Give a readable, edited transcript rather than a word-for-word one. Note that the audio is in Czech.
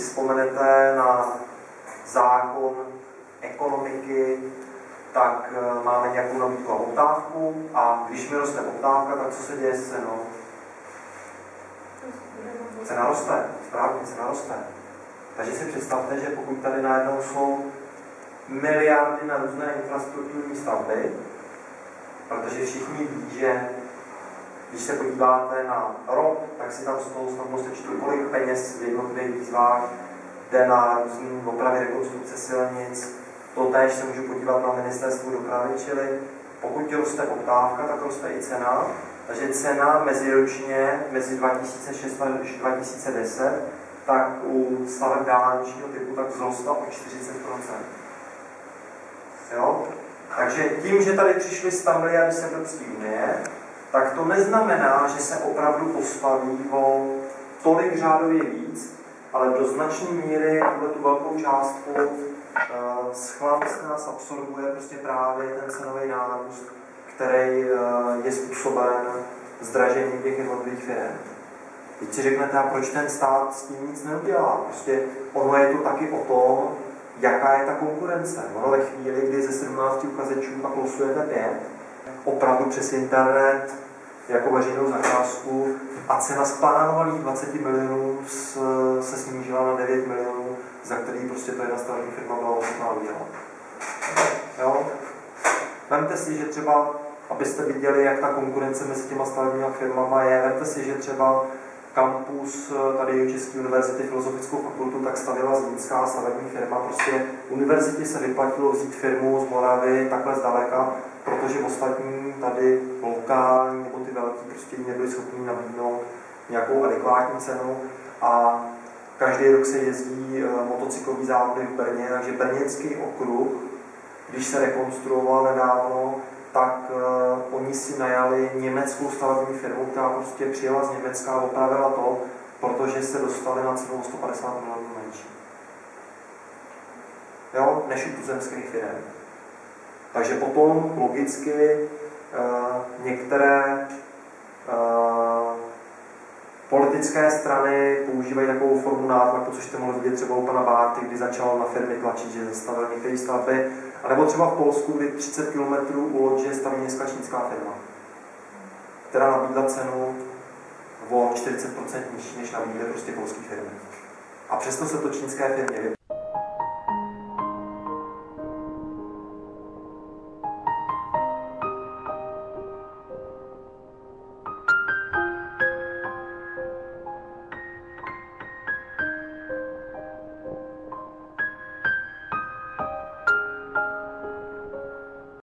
si vzpomenete na zákon ekonomiky, tak máme nějakou nabídku a poptávku a když mi roste poptávka, tak co se děje s cenou? Cena roste, správně, cena roste. Takže si představte, že pokud tady najednou jsou miliardy na různé infrastrukturní stavby, protože všichni ví, že když se podíváte na rok, tak si tam snadno sečtu, kolik peněz v jednotlivých výzvách jde na různé opravy, rekonstrukce silnic. To též se můžu podívat na ministerstvu dopravy, čili pokud roste poptávka, tak roste i cena. Takže cena meziročně, mezi 2006 a 2010, tak u staveb dálničního typu tak vzrostla o 40%. Jo? Takže tím, že tady přišly 100 miliardy z Evropské unie, tak to neznamená, že se opravdu postaví o tolik řádově víc, ale do značné míry tu velkou částku schválně nás absorbuje prostě právě ten cenový nárůst, který je způsoben zdražením těch jednotlivých firm. Teď si řeknete, a proč ten stát s tím nic neudělá? Prostě ono je to taky o tom, jaká je ta konkurence. Ono ve chvíli, kdy ze 17 uchazečů pak losujete 5, opravdu přes internet, jako veřejnou zakázku a cena z plánovaných 20 milionů se snížila na 9 milionů, za který prostě to jedna stavební firma byla ochotná udělat. Jo? Vemte si, že třeba, abyste viděli, jak ta konkurence mezi těma stavebníma firmama je, vemte si, že třeba kampus tady České univerzity Filozofickou fakultu tak stavěla zlínská stavební firma. Prostě univerzitě se vyplatilo vzít firmu z Moravy takhle zdaleka, protože ostatní tady lokální nebo ty velký prostě nebyli schopni nabídnout nějakou adekvátní cenu a každý rok se jezdí motocyklový závody v Brně, takže brněnský okruh, když se rekonstruoval nedávno, tak oni si najali německou stavební firmu, která prostě přijela z Německa a opravila to, protože se dostali na cenu 150 milionů menší. Jo, než u tuzemských firm. Takže potom logicky některé politické strany používají takovou formu nátlaku, což jste mohli vidět třeba u pana Bárty, kdy začal na firmy tlačit, že zastavil některé stavby, anebo třeba v Polsku, kdy 30 km u Lodže staví městská čínská firma, která nabídla cenu o 40% nižší, než nabídly prostě polské firmy. A přesto se to čínské firmě